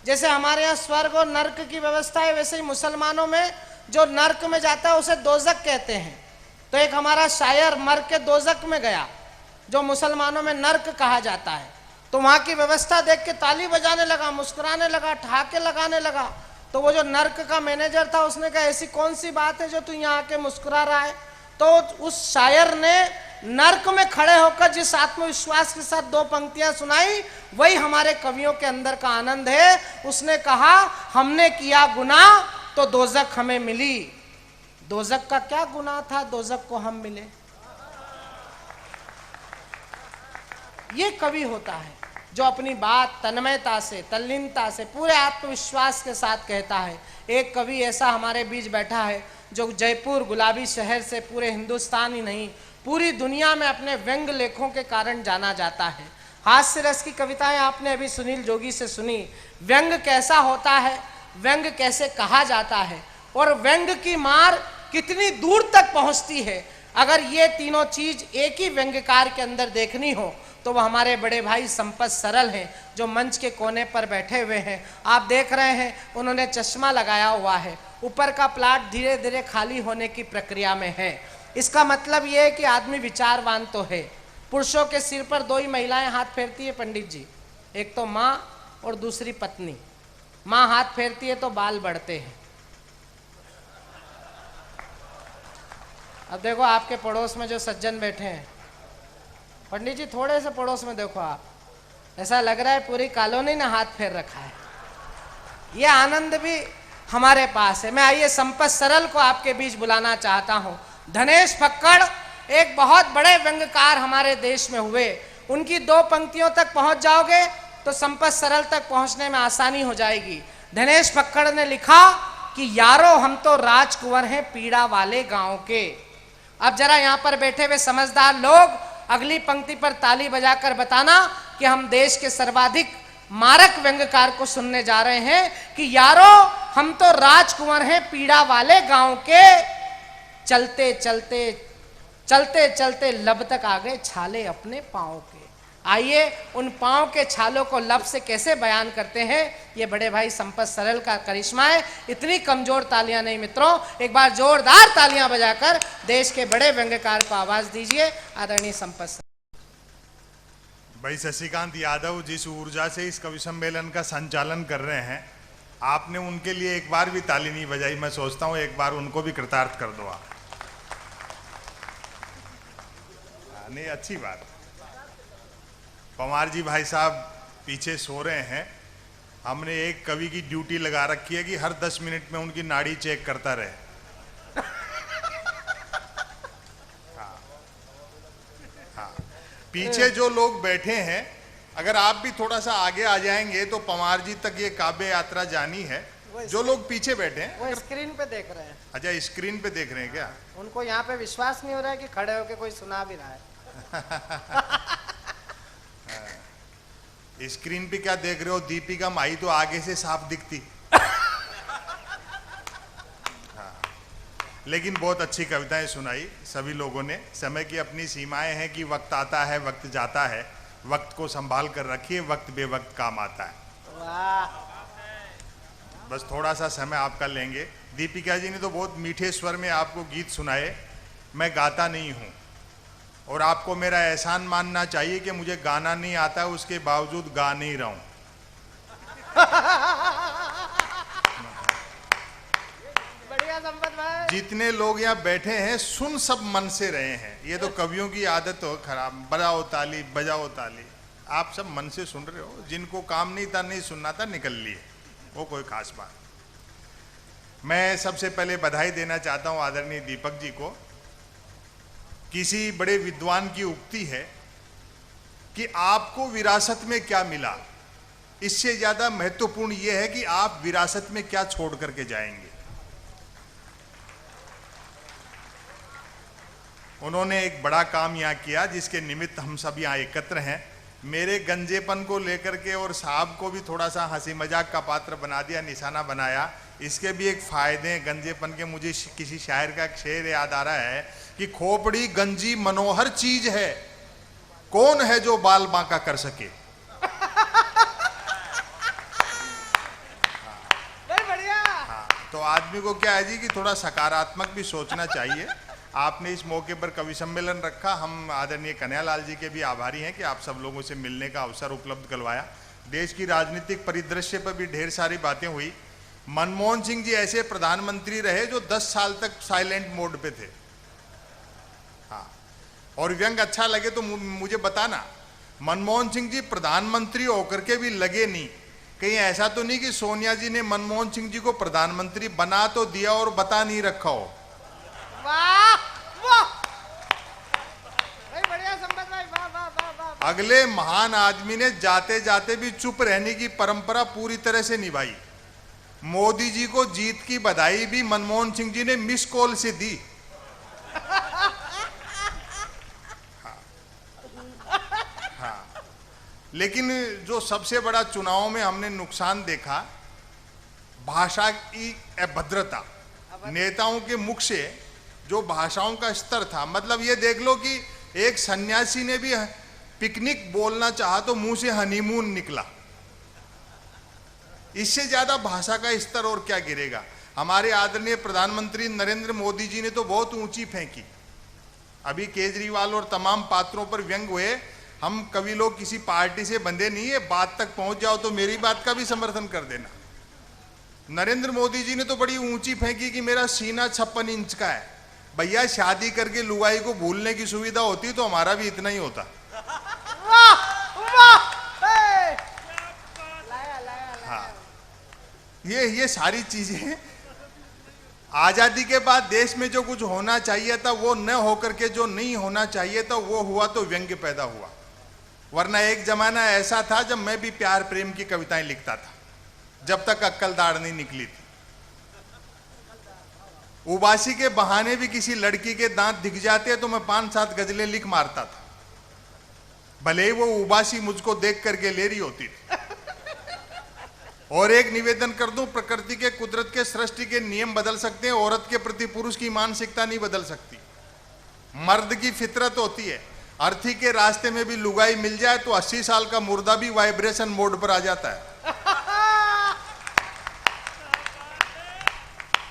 जैसे हमारे यहाँ स्वर्ग और नर्क की व्यवस्था है, वैसे ही मुसलमानों में जो नर्क में जाता है उसे दोजक कहते हैं। तो एक हमारा शायर मर के दोजक में गया, जो मुसलमानों में नर्क कहा जाता है। तो वहाँ की व्यवस्था देख के ताली बजाने लगा, मुस्कुराने लगा, ठहाके लगाने लगा। तो वो जो नर्क का मैनेजर था उसने कहा, ऐसी कौन सी बात है जो तू यहाँ आके मुस्कुरा रहा है? तो उस शायर ने नर्क में खड़े होकर जिस आत्मविश्वास के साथ दो पंक्तियां सुनाई, वही हमारे कवियों के अंदर का आनंद है। उसने कहा, हमने किया गुनाह तो दोजक हमें मिली। दोजक का क्या गुनाह था, दोजक को हम मिले? ये कवि होता है जो अपनी बात तन्मयता से, तल्लीनता से, पूरे आत्मविश्वास के साथ कहता है। एक कवि ऐसा हमारे बीच बैठा है जो जयपुर गुलाबी शहर से पूरे हिंदुस्तान ही नहीं, पूरी दुनिया में अपने व्यंग लेखों के कारण जाना जाता है। हास्य रस की कविताएं आपने अभी सुनील जोगी से सुनी। व्यंग कैसा होता है, व्यंग कैसे कहा जाता है, और व्यंग की मार कितनी दूर तक पहुंचती है। अगर ये तीनों चीज एक ही व्यंग्यकार के अंदर देखनी हो तो वह हमारे बड़े भाई संपत सरल हैं, जो मंच के कोने पर बैठे हुए हैं। आप देख रहे हैं उन्होंने चश्मा लगाया हुआ है। ऊपर का प्लाट धीरे धीरे खाली होने की प्रक्रिया में है। इसका मतलब यह है कि आदमी विचारवान तो है। पुरुषों के सिर पर दो ही महिलाएं हाथ फेरती है पंडित जी, एक तो माँ और दूसरी पत्नी। माँ हाथ फेरती है तो बाल बढ़ते हैं। अब देखो आपके पड़ोस में जो सज्जन बैठे हैं, पंडित जी थोड़े से पड़ोस में देखो आप, ऐसा लग रहा है पूरी कॉलोनी ने हाथ फेर रखा है। ये आनंद भी हमारे पास है। मैं आइए संपत सरल को आपके बीच बुलाना चाहता हूँ। धनेश फक्कड़ एक बहुत बड़े व्यंग्यकार हमारे देश में हुए। उनकी दो पंक्तियों तक पहुंच जाओगे तो संपत सरल तक पहुंचने में आसानी हो जाएगी। धनेश फक्कड़ ने लिखा कि यारो हम तो राजकुंवर हैं पीड़ा वाले गांव के। अब जरा यहाँ पर बैठे हुए समझदार लोग अगली पंक्ति पर ताली बजाकर बताना कि हम देश के सर्वाधिक मारक व्यंग्यकार को सुनने जा रहे हैं कि यारो हम तो राजकुंवर हैं पीड़ा वाले गांव के। चलते चलते चलते चलते लब तक आ गए छाले अपने पाँव के। आइए उन पाँव के छालों को लब से कैसे बयान करते हैं, ये बड़े भाई संपत सरल का करिश्मा है। इतनी कमजोर तालियां नहीं मित्रों, एक बार जोरदार तालियां बजाकर देश के बड़े व्यंग्यकार को आवाज दीजिए। आदरणीय संपत सरल भाई शशिकांत यादव जिस ऊर्जा से इस कवि सम्मेलन का संचालन कर रहे हैं, आपने उनके लिए एक बार भी ताली नहीं बजाई। मैं सोचता हूं एक बार उनको भी कृतार्थ कर दो आप। नहीं, अच्छी बात। पवार जी भाई साहब पीछे सो रहे हैं। हमने एक कवि की ड्यूटी लगा रखी है कि हर 10 मिनट में उनकी नाड़ी चेक करता रहे। हाँ, हाँ। पीछे जो लोग बैठे हैं, अगर आप भी थोड़ा सा आगे आ जाएंगे तो पवार जी तक ये काव्य यात्रा जानी है। जो लोग पीछे बैठे हैं वो स्क्रीन पे देख रहे हैं। अच्छा, स्क्रीन पे देख रहे हैं क्या? उनको यहाँ पे विश्वास नहीं हो रहा है कि खड़े होके कोई सुना भी रहा है। स्क्रीन पे क्या देख रहे हो? दीपिका माई तो आगे से साफ दिखती। हाँ। लेकिन बहुत अच्छी कविताएं सुनाई सभी लोगों ने। समय की अपनी सीमाएं हैं कि वक्त आता है वक्त जाता है, वक्त को संभाल कर रखिए, वक्त बेवक्त काम आता है। वाह। बस थोड़ा सा समय आपका लेंगे। दीपिका जी ने तो बहुत मीठे स्वर में आपको गीत सुनाए। मैं गाता नहीं हूँ और आपको मेरा एहसान मानना चाहिए कि मुझे गाना नहीं आता है, उसके बावजूद गा नहीं रहा हूं। बढ़िया संपत भाई। जितने लोग यहाँ बैठे हैं सुन सब मन से रहे हैं। ये तो कवियों की आदत हो खराब, बजाओ ताली बजाओ ताली। आप सब मन से सुन रहे हो। जिनको काम नहीं था, नहीं सुनना था, निकल लिए, वो कोई खास बात। मैं सबसे पहले बधाई देना चाहता हूँ आदरणीय दीपक जी को। किसी बड़े विद्वान की उक्ति है कि आपको विरासत में क्या मिला, इससे ज्यादा महत्वपूर्ण यह है कि आप विरासत में क्या छोड़ करके जाएंगे। उन्होंने एक बड़ा काम यहाँ किया जिसके निमित्त हम सब यहाँ एकत्र हैं। मेरे गंजेपन को लेकर के और साहब को भी थोड़ा सा हंसी मजाक का पात्र बना दिया, निशाना बनाया। इसके भी एक फायदे हैं गंजेपन के। मुझे किसी शायर का एक शेर याद आ रहा है कि खोपड़ी गंजी मनोहर चीज है, कौन है जो बाल बांका कर सके। तो आदमी को क्या है जी कि थोड़ा सकारात्मक भी सोचना चाहिए। आपने इस मौके पर कवि सम्मेलन रखा, हम आदरणीय कन्हैयालाल जी के भी आभारी हैं कि आप सब लोगों से मिलने का अवसर उपलब्ध करवाया। देश की राजनीतिक परिदृश्य पर भी ढेर सारी बातें हुई। मनमोहन सिंह जी ऐसे प्रधानमंत्री रहे जो 10 साल तक साइलेंट मोड पे थे। हाँ, और व्यंग अच्छा लगे तो मुझे बताना, मनमोहन सिंह जी प्रधानमंत्री होकर के भी लगे नहीं। कहीं ऐसा तो नहीं कि सोनिया जी ने मनमोहन सिंह जी को प्रधानमंत्री बना तो दिया और बता नहीं रखा हो। वाह वाह भाई, बढ़िया संपत भाई, वाह वाह वाह वाह। अगले महान आदमी ने जाते जाते भी चुप रहने की परंपरा पूरी तरह से निभाई। मोदी जी को जीत की बधाई भी मनमोहन सिंह जी ने मिस कॉल से दी। लेकिन जो सबसे बड़ा चुनाव में हमने नुकसान देखा, भाषा की अभद्रता, नेताओं के मुख से जो भाषाओं का स्तर था, मतलब ये देख लो कि एक सन्यासी ने भी पिकनिक बोलना चाहा तो मुंह से हनीमून निकला। इससे ज्यादा भाषा का स्तर और क्या गिरेगा। हमारे आदरणीय प्रधानमंत्री नरेंद्र मोदी जी ने तो बहुत ऊंची फेंकी। अभी केजरीवाल और तमाम पात्रों पर व्यंग हुए। हम कवि लोग किसी पार्टी से बंधे नहीं है, बात तक पहुंच जाओ तो मेरी बात का भी समर्थन कर देना। नरेंद्र मोदी जी ने तो बड़ी ऊंची फेंकी कि मेरा सीना 56 इंच का है। भैया, शादी करके लुगाई को भूलने की सुविधा होती तो हमारा भी इतना ही होता। हाँ, ये सारी चीजें आजादी के बाद देश में जो कुछ होना चाहिए था वो न होकर के जो नहीं होना चाहिए था वो हुआ, तो व्यंग्य पैदा हुआ। वरना एक जमाना ऐसा था जब मैं भी प्यार प्रेम की कविताएं लिखता था, जब तक अक्कल दाढ़ नहीं निकली थी। उबासी के बहाने भी किसी लड़की के दांत दिख जाते तो मैं 5-7 गजलें लिख मारता था, भले ही वो उबासी मुझको देख करके ले रही होती थी। और एक निवेदन कर दूं, प्रकृति के, कुदरत के, सृष्टि के नियम बदल सकते हैं, औरत के प्रति पुरुष की मानसिकता नहीं बदल सकती। मर्द की फितरत होती है, अर्थी के रास्ते में भी लुगाई मिल जाए तो 80 साल का मुर्दा भी वाइब्रेशन मोड पर आ जाता है।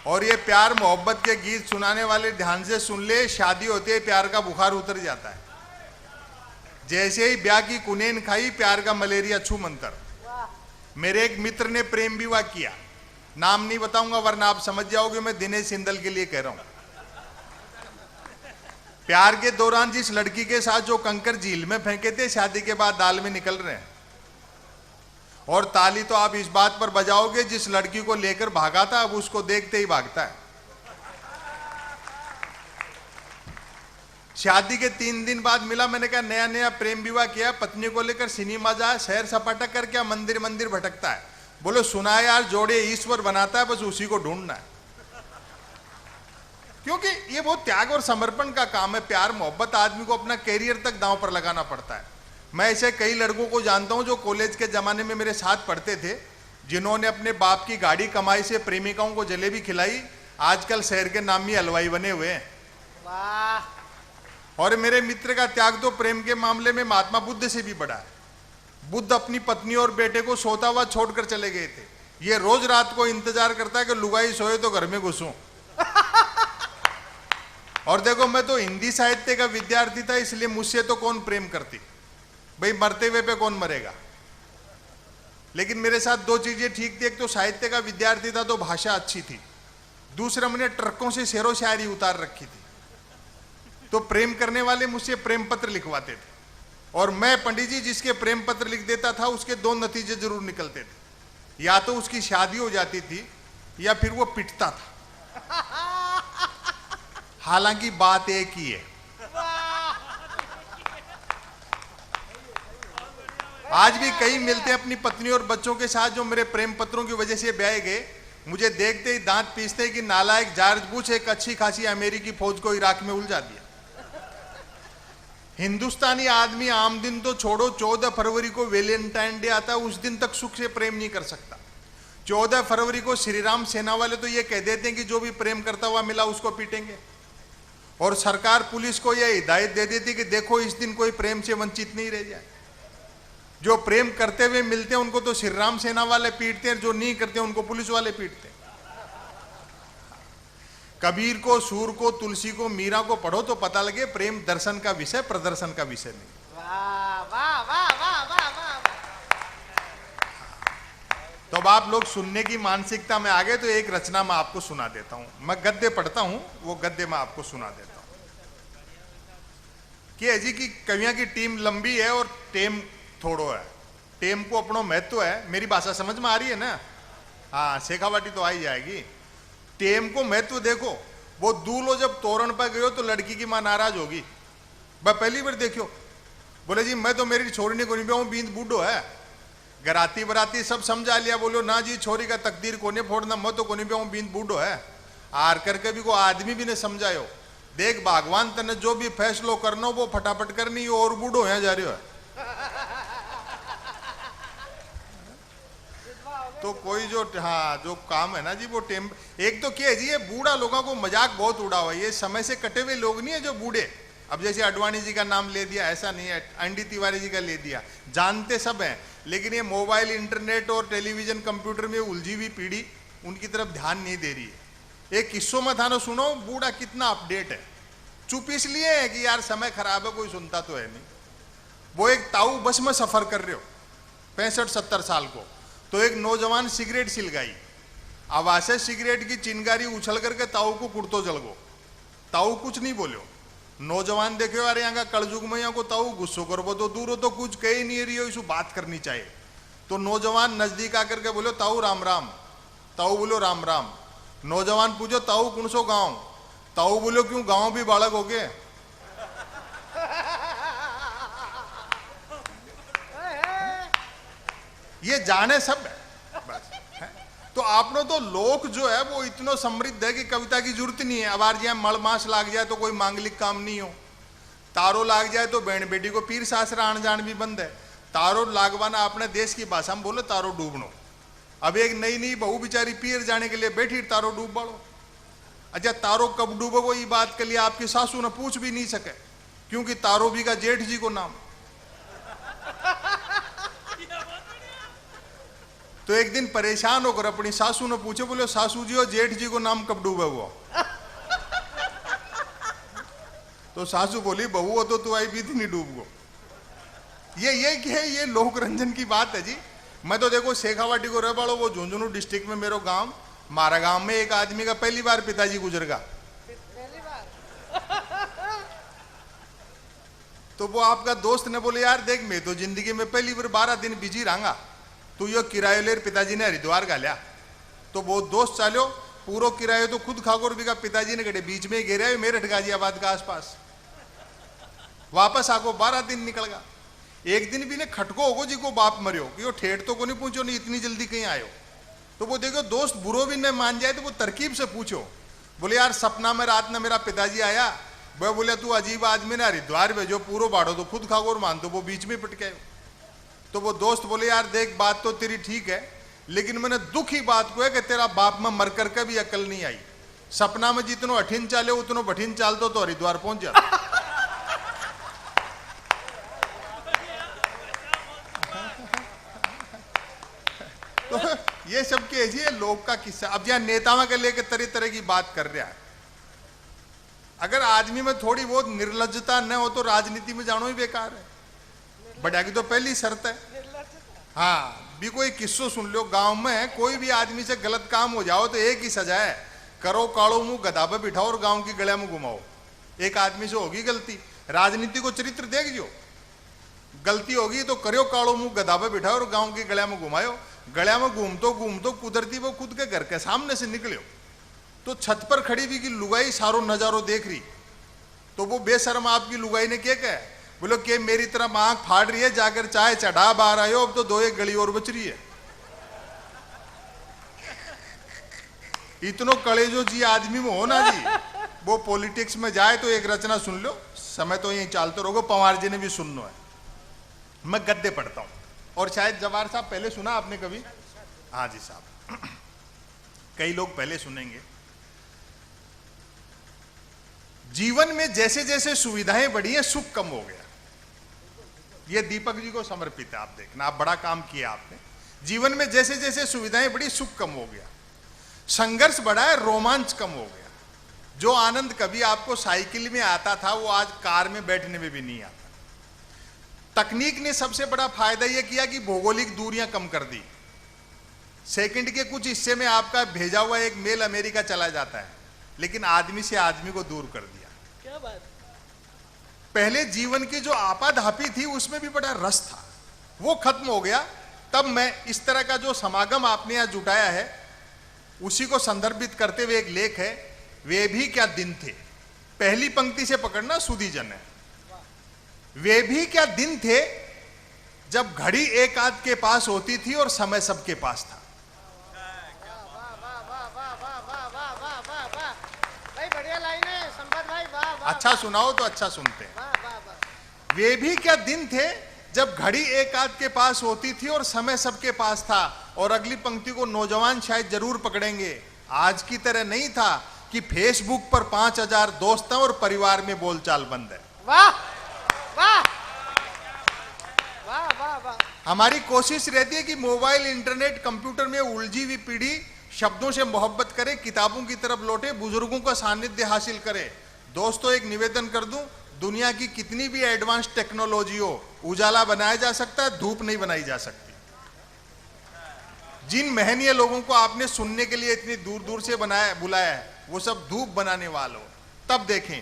और ये प्यार मोहब्बत के गीत सुनाने वाले ध्यान से सुन ले, शादी होती है प्यार का बुखार उतर जाता है। जैसे ही ब्याह की कुनेन खाई, प्यार का मलेरिया छू मंतर। मेरे एक मित्र ने प्रेम विवाह किया, नाम नहीं बताऊंगा वरना आप समझ जाओगे मैं दिनेश सिंदल के लिए कह रहा हूं। प्यार के दौरान जिस लड़की के साथ जो कंकर झील में फेंके थे, शादी के बाद दाल में निकल रहे हैं। और ताली तो आप इस बात पर बजाओगे, जिस लड़की को लेकर भागा था अब उसको देखते ही भागता है। शादी के 3 दिन बाद मिला, मैंने कहा नया नया प्रेम विवाह किया, पत्नी को लेकर सिनेमा जा, सैर सपाटा कर, क्या मंदिर मंदिर भटकता है। बोलो सुना है यार, जोड़े ईश्वर बनाता है, बस उसी को ढूंढना है। क्योंकि ये बहुत त्याग और समर्पण का काम है। प्यार मोहब्बत आदमी को अपना कैरियर तक दांव पर लगाना पड़ता है। मैं ऐसे कई लड़कों को जानता हूं जो कॉलेज के जमाने में मेरे साथ पढ़ते थे, जिन्होंने अपने बाप की गाड़ी कमाई से प्रेमिकाओं को जलेबी खिलाई, आजकल शहर के नामी हलवाई बने हुए हैं। वाह। और मेरे मित्र का त्याग तो प्रेम के मामले में महात्मा बुद्ध से भी बड़ा है। बुद्ध अपनी पत्नी और बेटे को सोता हुआ छोड़कर चले गए थे। ये रोज रात को इंतजार करता है कि लुगाई सोए तो घर में घुसूं। और देखो, मैं तो हिंदी साहित्य का विद्यार्थी था, इसलिए मुझसे तो कौन प्रेम करती भाई, मरते हुए पे कौन मरेगा। लेकिन मेरे साथ 2 चीजें ठीक थी। एक तो साहित्य का विद्यार्थी था तो भाषा अच्छी थी, दूसरा मैंने ट्रकों से शेरो शायरी उतार रखी थी। तो प्रेम करने वाले मुझसे प्रेम पत्र लिखवाते थे, और मैं पंडित जी जिसके प्रेम पत्र लिख देता था उसके 2 नतीजे जरूर निकलते थे। या तो उसकी शादी हो जाती थी या फिर वो पिटता था। हालांकि बात एक ही है। आज भी कई मिलते हैं अपनी पत्नी और बच्चों के साथ जो मेरे प्रेम पत्रों की वजह से ब्याह गए, मुझे देखते ही दांत पीसते कि नालायक जॉर्ज बुश एक अच्छी खासी अमेरिकी फौज को इराक में उलझा दिया। हिंदुस्तानी आदमी आम दिन तो छोड़ो, 14 फरवरी को वैलेंटाइन डे आता है, उस दिन तक सुख से प्रेम नहीं कर सकता। 14 फरवरी को श्रीराम सेना वाले तो ये कह देते हैं कि जो भी प्रेम करता हुआ मिला उसको पीटेंगे। और सरकार पुलिस को यह हिदायत दे देती कि देखो इस दिन कोई प्रेम से वंचित नहीं रह जाए। जो प्रेम करते हुए मिलते हैं उनको तो श्रीराम सेना वाले पीटते हैं, जो नहीं करते उनको पुलिस वाले पीटते हैं। कबीर को, सूर को, तुलसी को, मीरा को पढ़ो तो पता लगे प्रेम दर्शन का विषय, प्रदर्शन का विषय नहीं। वाह वाह वाह वाह वाह वाह। तो अब आप लोग सुनने की मानसिकता में आ गए तो एक रचना मैं आपको सुना देता हूं। मैं गद्य पढ़ता हूं, वो गद्य मैं आपको सुना देता हूं। कि अजी की कवियां की टीम लंबी है और टेम थोड़ो है। टेम को अपनो महत्व है। मेरी भाषा समझ में आ रही है ना? हाँ, शेखावाटी तो आ ही जाएगी। टेम को महत्व देखो। वो दूल्हो जब तोरण पर गयो तो लड़की की मां नाराज होगी। मैं पहली बार देखियो, बोले जी मैं तो मेरी छोरी ने को नहीं बींद बूढ़ो है। गराती बराती सब समझा लिया, बोलो ना जी छोरी का तकदीर कोने फोड़ना, मैं तो कोनी पे बींद बूढ़ो है। आर करके भी को आदमी भी ने समझायो, देख भगवान तने जो भी फैसलो करना वो फटाफट करनी, और बूढ़ो है जा रही है। तो कोई जो हाँ जो काम है ना जी वो टेम। एक तो क्या है जी, ये बूढ़ा लोगों को मजाक बहुत उड़ा हुआ है। ये समय से कटे हुए लोग नहीं है जो बूढ़े। अब जैसे अडवाणी जी का नाम ले दिया, ऐसा नहीं है। एनडी तिवारी जी का ले दिया, जानते सब हैं, लेकिन ये मोबाइल, इंटरनेट और टेलीविजन, कंप्यूटर में उलझी हुई पीढ़ी उनकी तरफ ध्यान नहीं दे रही है। एक किस्सों में था ना, सुनो बूढ़ा कितना अपडेट है। चुप इसलिए है कि यार समय खराब है, कोई सुनता तो है नहीं। वो एक ताऊ बस में सफर कर रहे हो 65-70 साल को, तो एक नौजवान सिगरेट सिलगाई। आवाज से सिगरेट की चिंगारी उछल करके ताऊ को कुर्तो जल गो। ताऊ कुछ नहीं बोलो। नौजवान देखे अरे यहाँ का कलजुग में यहाँ को ताऊ गुस्सो कर वो तो दूर हो तो कुछ कही नहीं रही हो, इसको बात करनी चाहिए। तो नौजवान नजदीक आकर के बोलो ताऊ राम राम। ताऊ बोलो राम राम। नौजवान पूछो ताऊ कौन सो गांव? ताऊ बोलो क्यों गांव भी बालक हो गए? ये जाने सब है बस है? तो आपने तो लोक जो है वो इतना समृद्ध है कि कविता की जरूरत नहीं है। अब आर जी मल मास लाग जाए तो कोई मांगलिक काम नहीं हो। तारो लाग जाए तो बहन बेटी को पीर सासरा आन जान भी बंद है। तारो लागवाना अपने देश की भाषा में बोलो तारो डूबनो। अब एक नई नई बहू बेचारी पीर जाने के लिए बैठी, तारो डूब बाड़ो। अच्छा तारो कब डूबो ये बात के लिए आपकी सासू ने पूछ भी नहीं सके, क्योंकि तारो भी का जेठ जी को नाम। तो एक दिन परेशान होकर अपनी सासू ने पूछे, बोले सासू जी और जेठ जी को नाम कब डूबे हुआ? तो सासू बोली बहू हो तो आई भी थी नहीं डूब गो। ये क्या है? ये लोक रंजन की बात है जी। मैं तो देखो शेखावाटी को रह बाड़ो, वो झुंझुनू डिस्ट्रिक्ट में मेरा गांव, मारा गांव में एक आदमी का पहली बार पिताजी गुजर गया। तो वो आपका दोस्त ने बोले यार देख मैं तो जिंदगी में पहली बार 12 दिन बिजी रहूंगा, तू यो किरायो लेर पिताजी ने हरिद्वार गालिया। तो वो दोस्त चालो पूरा किरायो तो खुद खाकर भी का पिताजी ने गड़े बीच में गिरा मेरठ गाजियाबाद का आसपास। वापस आको 12 दिन निकल गया। एक दिन भी ने खटको होगो जी को बाप मरियो कि यो ठेठ तो को नहीं पूछो नहीं इतनी जल्दी कहीं आयो। तो वो देखो दोस्त बुरो भी न मान जाए तो वो तरकीब से पूछो, बोले यार सपना में रात में मेरा पिताजी आया, वह बोले तू अजीब आदमी ने हरिद्वार भेजो पूरा बाढ़ो तो खुद खागो और मान, तो वो बीच में पटके। तो वो दोस्त बोले यार देख बात तो तेरी ठीक है, लेकिन मैंने दुख ही बात को है कि तेरा बाप में मर कर के भी अकल नहीं आई। सपना में जितनो अठिन चाले उतनो बठिन चाल तो हरिद्वार पहुंच जा। तो ये सब के ये लोग का किस्सा। अब यहाँ नेताओं के लेकर तरह तरह की बात कर रहा है। अगर आदमी में थोड़ी बहुत निर्लज्जता न हो तो राजनीति में जानो ही बेकार है। बढ़िया की तो पहली शर्त है। हाँ भी कोई किस्सो सुन लो, गांव में कोई भी आदमी से गलत काम हो जाओ तो एक ही सजा है, करो कालो मुंह गधा पे बिठाओ और गांव की गलिया में घुमाओ। एक आदमी से होगी गलती, राजनीति को चरित्र देख जो, गलती होगी तो करो कालो मुंह गधा पे बिठाओ और गांव की गलिया में घुमाओ। गलिया में घूमतो कुदरती वो खुद के घर के सामने से निकलो तो छत पर खड़ी भी की लुगाई सारो नजारो देख रही, तो वो बेशर्म आपकी लुगाई ने क्या कहा, बोलो कि मेरी तरफ आंख फाड़ रही है, जाकर चाय चढ़ा बाहर आयो, अब तो 2 एक गली और बच रही है। इतनो कलेजो जी आदमी में हो ना जी, वो पॉलिटिक्स में जाए तो एक रचना सुन लो, समय तो यही चालते रहोगे, पवार जी ने भी सुनना है। मैं गद्य पढ़ता हूं और शायद जवाहर साहब पहले सुना आपने कभी? हाँ जी साहब, कई लोग पहले सुनेंगे। जीवन में जैसे जैसे सुविधाएं बढ़ी हैं सुख कम हो गया। यह दीपक जी को समर्पित है। आप देखना, आप बड़ा काम किया आपने। जीवन में जैसे जैसे सुविधाएं बढ़ी सुख कम हो गया, संघर्ष बढ़ा है, रोमांच कम हो गया। जो आनंद कभी आपको साइकिल में आता था वो आज कार में बैठने में भी नहीं आता। तकनीक ने सबसे बड़ा फायदा यह किया कि भौगोलिक दूरियां कम कर दी। सेकंड के कुछ हिस्से में आपका भेजा हुआ एक मेल अमेरिका चला जाता है, लेकिन आदमी से आदमी को दूर कर दिया। क्या बात। पहले जीवन की जो आपाधापी थी उसमें भी बड़ा रस था, वो खत्म हो गया। तब मैं इस तरह का जो समागम आपने यहां जुटाया है उसी को संदर्भित करते हुए एक लेख है, वे भी क्या दिन थे। पहली पंक्ति से पकड़ना, सुधीजन है। वे भी क्या दिन थे जब घड़ी एक आध के पास होती थी और समय सबके पास था। भाई बढ़िया लाइन है संपत भाई, वाह वाह। अच्छा सुनाओ तो अच्छा सुनते हैं। वे भी क्या दिन थे जब घड़ी एक आध के पास होती थी और समय सबके पास था। और अगली पंक्ति को नौजवान शायद जरूर पकड़ेंगे। आज की तरह नहीं था कि फेसबुक पर 5000 दोस्त हैं और परिवार में बोलचाल बंद है। वाह वाह वाह वाह वाह। हमारी कोशिश रहती है कि मोबाइल, इंटरनेट, कंप्यूटर में उलझी हुई पीढ़ी शब्दों से मोहब्बत करे, किताबों की तरफ लौटे, बुजुर्गों का सानिध्य हासिल करे। दोस्तों, एक निवेदन कर दूं, दुनिया की कितनी भी एडवांस टेक्नोलॉजी हो, उजाला बनाया जा सकता है, धूप नहीं बनाई जा सकती। जिन महनीय लोगों को आपने सुनने के लिए इतनी दूर दूर से बुलाया है, वो सब धूप बनाने वालों। तब देखें,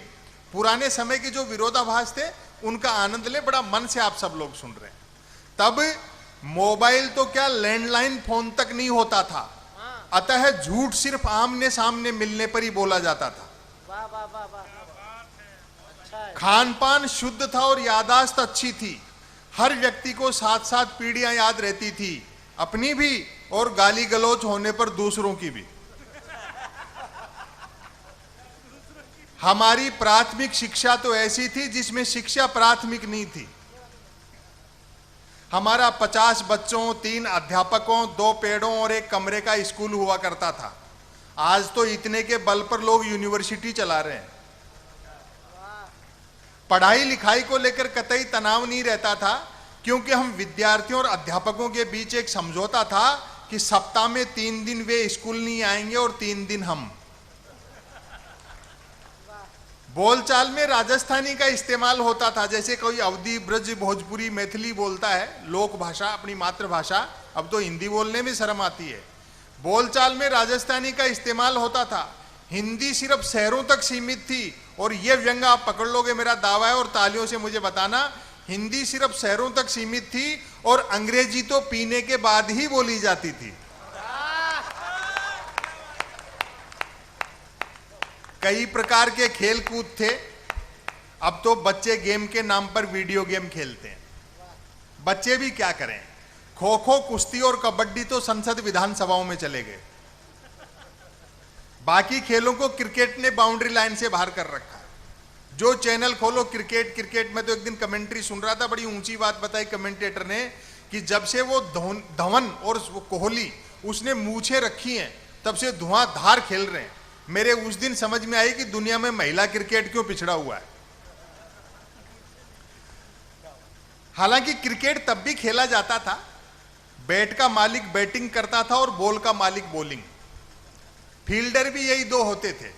पुराने समय के जो विरोधाभास थे उनका आनंद ले, बड़ा मन से आप सब लोग सुन रहे हैं। तब मोबाइल तो क्या, लैंडलाइन फोन तक नहीं होता था, अतः झूठ सिर्फ आमने सामने मिलने पर ही बोला जाता था। वाह वाह वाह वाह। अच्छा है। खान पान शुद्ध था और यादाश्त अच्छी थी। हर व्यक्ति को साथ साथ पीढ़ियां याद रहती थी, अपनी भी और गाली गलौज होने पर दूसरों की भी। हमारी प्राथमिक शिक्षा तो ऐसी थी जिसमें शिक्षा प्राथमिक नहीं थी। हमारा 50 बच्चों, 3 अध्यापकों, 2 पेड़ों और एक कमरे का स्कूल हुआ करता था। आज तो इतने के बल पर लोग यूनिवर्सिटी चला रहे हैं। पढ़ाई लिखाई को लेकर कतई तनाव नहीं रहता था, क्योंकि हम विद्यार्थियों और अध्यापकों के बीच एक समझौता था कि सप्ताह में 3 दिन वे स्कूल नहीं आएंगे और 3 दिन हम। बोलचाल में राजस्थानी का इस्तेमाल होता था, जैसे कोई अवधी, ब्रज, भोजपुरी, मैथिली बोलता है, लोक भाषा, अपनी मातृभाषा। अब तो हिंदी बोलने में शर्म आती है। बोलचाल में राजस्थानी का इस्तेमाल होता था। हिंदी सिर्फ शहरों तक सीमित थी, और ये व्यंग आप पकड़ लोगे, मेरा दावा है, और तालियों से मुझे बताना, हिंदी सिर्फ शहरों तक सीमित थी और अंग्रेजी तो पीने के बाद ही बोली जाती थी। कई प्रकार के खेल कूद थे। अब तो बच्चे गेम के नाम पर वीडियो गेम खेलते हैं। बच्चे भी क्या करें, खो खो, कुश्ती और कबड्डी तो संसद विधानसभाओं में चले गए। बाकी खेलों को क्रिकेट ने बाउंड्री लाइन से बाहर कर रखा है। जो चैनल खोलो क्रिकेट क्रिकेट। में तो एक दिन कमेंट्री सुन रहा था, बड़ी ऊंची बात बताई कमेंटेटर ने कि जब से वो धवन और कोहली उसने मूछें रखी हैं, तब से धुआंधार खेल रहे हैं। मेरे उस दिन समझ में आई कि दुनिया में महिला क्रिकेट क्यों पिछड़ा हुआ है। हालांकि क्रिकेट तब भी खेला जाता था, बैट का मालिक बैटिंग करता था और बॉल का मालिक बॉलिंग। फील्डर भी यही 2 होते थे।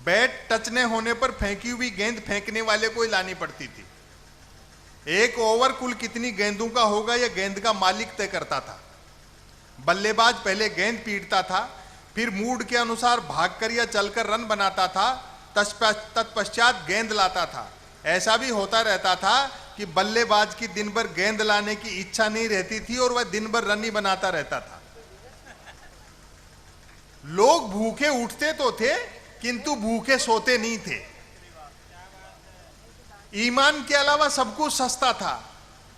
बैट टच न होने पर फेंकी हुई गेंद फेंकने वाले को ही लानी पड़ती थी। एक ओवर कुल कितनी गेंदों का होगा यह गेंद का मालिक तय करता था। बल्लेबाज पहले गेंद पीटता था, फिर मूड के अनुसार भागकर या चलकर रन बनाता था, तत्पश्चात गेंद लाता था। ऐसा भी होता रहता था कि बल्लेबाज की दिन भर गेंद लाने की इच्छा नहीं रहती थी और वह दिन भर रन ही बनाता रहता था। लोग भूखे उठते तो थे, किंतु भूखे सोते नहीं थे। ईमान के अलावा सब कुछ सस्ता था।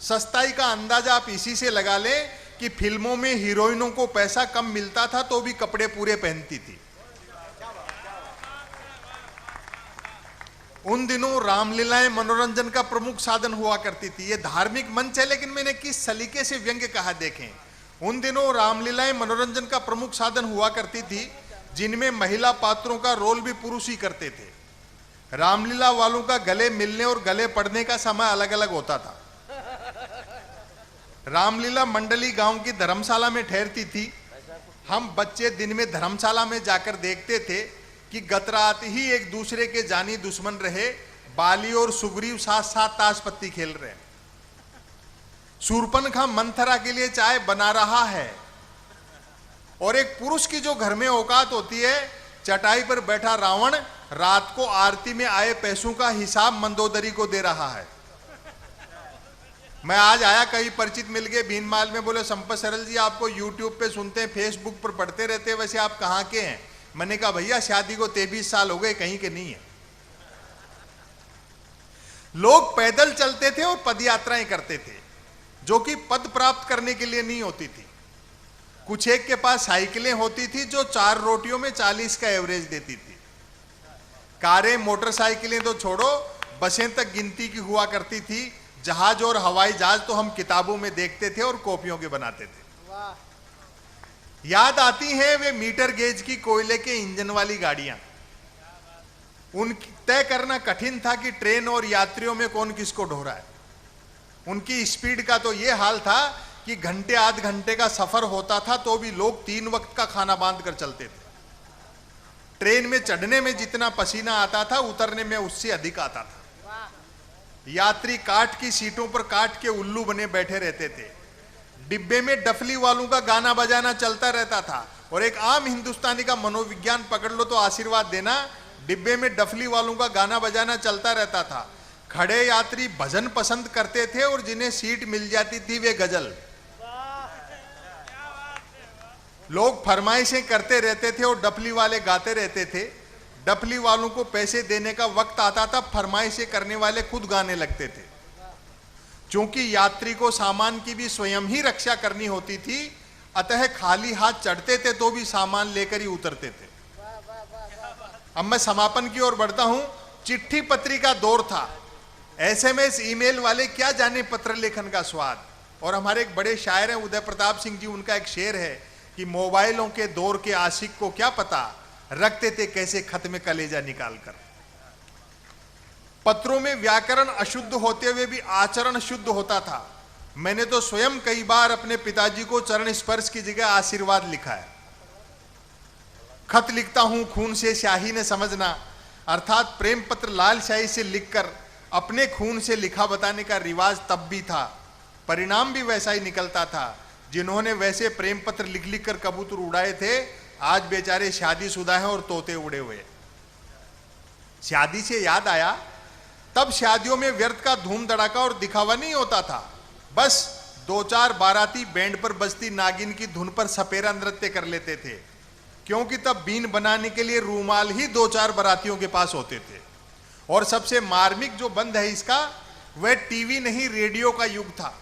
सस्ताई का अंदाजा आप इसी से लगा लें कि फिल्मों में हीरोइनों को पैसा कम मिलता था तो भी कपड़े पूरे पहनती थी। उन दिनों रामलीलाएं मनोरंजन का प्रमुख साधन हुआ करती थी। ये धार्मिक मंच है, लेकिन मैंने किस सलीके से व्यंग्य कहा देखें। उन दिनों रामलीलाएं मनोरंजन का प्रमुख साधन हुआ करती थी, जिनमें महिला पात्रों का रोल भी पुरुष ही करते थे। रामलीला वालों का गले मिलने और गले पड़ने का समय अलग अलग होता था। रामलीला मंडली गांव की धर्मशाला में ठहरती थी। हम बच्चे दिन में धर्मशाला में जाकर देखते थे कि गत रात ही एक दूसरे के जानी दुश्मन रहे, बाली और सुग्रीव साथ साथ ताश पत्ती खेल रहे हैं। शूर्पणखा मंथरा के लिए चाय बना रहा है, और एक पुरुष की जो घर में औकात होती है, चटाई पर बैठा रावण रात को आरती में आए पैसों का हिसाब मंदोदरी को दे रहा है। मैं आज आया, कई परिचित मिल गए भीनमाल में, बोले संपत सरल जी आपको यूट्यूब पे सुनते हैं, फेसबुक पर पढ़ते रहते हैं, वैसे आप कहाँ के हैं? मैंने कहा भैया शादी को 23 साल हो गए, कहीं के नहीं है। लोग पैदल चलते थे और पद यात्राएं करते थे, जो कि पद प्राप्त करने के लिए नहीं होती थी। कुछ एक के पास साइकिलें होती थी जो 4 रोटियों में 40 का एवरेज देती थी। कारें मोटरसाइकिलें तो छोड़ो, बसें तक गिनती की हुआ करती थी। जहाज और हवाई जहाज तो हम किताबों में देखते थे और कॉपियों के बनाते थे। याद आती हैं वे मीटर गेज की कोयले के इंजन वाली गाड़ियां। उनकी तय करना कठिन था कि ट्रेन और यात्रियों में कौन किसको ढोरा है। उनकी स्पीड का तो यह हाल था कि घंटे आध घंटे का सफर होता था तो भी लोग 3 वक्त का खाना बांध कर चलते थे। ट्रेन में चढ़ने में जितना पसीना आता था, उतरने में उससे अधिक आता था। यात्री काठ की सीटों पर काठ के उल्लू बने बैठे रहते थे। डिब्बे में डफली वालों का गाना बजाना चलता रहता था। और एक आम हिंदुस्तानी का मनोविज्ञान पकड़ लो तो आशीर्वाद देना, डिब्बे में डफली वालों का गाना बजाना चलता रहता था। खड़े यात्री भजन पसंद करते थे और जिन्हें सीट मिल जाती थी वे गजल। लोग फरमाइशें करते रहते थे और डफली वाले गाते रहते थे। डफली वालों को पैसे देने का वक्त आता था, फरमाइशें करने वाले खुद गाने लगते थे। क्योंकि यात्री को सामान की भी स्वयं ही रक्षा करनी होती थी, अतः खाली हाथ चढ़ते थे तो भी सामान लेकर ही उतरते थे। अब मैं समापन की ओर बढ़ता हूं। चिट्ठी पत्री का दौर था। SMS ईमेल वाले क्या जाने पत्र लेखन का स्वाद। और हमारे एक बड़े शायर हैं उदय प्रताप सिंह जी, उनका एक शेर है कि मोबाइलों के दौर के आशिक को क्या पता, रखते थे कैसे खत में कलेजा निकालकर। पत्रों में व्याकरण अशुद्ध होते हुए भी आचरण शुद्ध होता था। मैंने तो स्वयं कई बार अपने पिताजी को चरण स्पर्श की जगह आशीर्वाद लिखा है। खत लिखता हूं खून से स्याही ने समझना, अर्थात प्रेम पत्र लाल स्याही से लिखकर अपने खून से लिखा बताने का रिवाज तब भी था। परिणाम भी वैसा ही निकलता था। जिन्होंने वैसे प्रेम पत्र लिख लिख कर कबूतर उड़ाए थे, आज बेचारे शादीशुदा हैं और तोते उड़े हुए। शादी से याद आया, तब शादियों में व्यर्थ का धूम धड़ाका और दिखावा नहीं होता था। बस 2-4 बाराती बैंड पर बजती नागिन की धुन पर सपेरा नृत्य कर लेते थे, क्योंकि तब बीन बनाने के लिए रूमाल ही 2-4 बारातियों के पास होते थे। और सबसे मार्मिक जो बंद है इसका, वह टीवी नहीं रेडियो का युग था।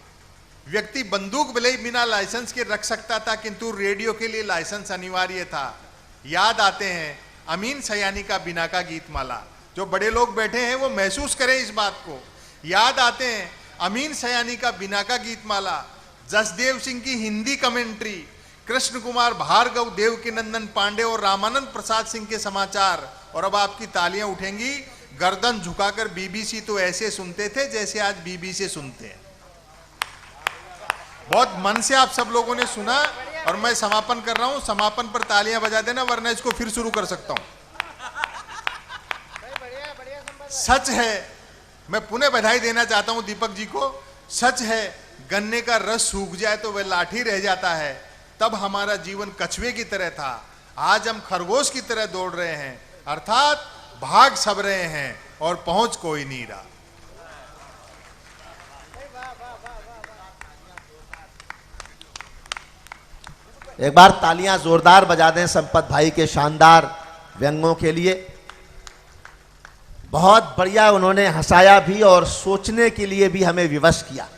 व्यक्ति बंदूक भले ही बिना लाइसेंस के रख सकता था, किंतु रेडियो के लिए लाइसेंस अनिवार्य था। याद आते हैं अमीन सयानी का बिना का गीत माला। जो बड़े लोग बैठे हैं वो महसूस करें इस बात को। याद आते हैं अमीन सयानी का बिना का गीत माला, जसदेव सिंह की हिंदी कमेंट्री, कृष्ण कुमार भार्गव, देवकी नंदन पांडे और रामानंद प्रसाद सिंह के समाचार। और अब आपकी तालियां उठेंगी। गर्दन झुकाकर BBC तो ऐसे सुनते थे जैसे आज BBC सुनते हैं। बहुत मन से आप सब लोगों ने सुना। और मैं समापन कर रहा हूं। समापन पर तालियां बजा देना, वरना इसको फिर शुरू कर सकता हूं। सच है, मैं पुनः बधाई देना चाहता हूं दीपक जी को। सच है, गन्ने का रस सूख जाए तो वह लाठी रह जाता है। तब हमारा जीवन कछुए की तरह था, आज हम खरगोश की तरह दौड़ रहे हैं। अर्थात भाग सब रहे हैं और पहुंच कोई नहीं रहा। एक बार तालियां जोरदार बजा दें संपत भाई के शानदार व्यंगों के लिए। बहुत बढ़िया, उन्होंने हंसाया भी और सोचने के लिए भी हमें विवश किया।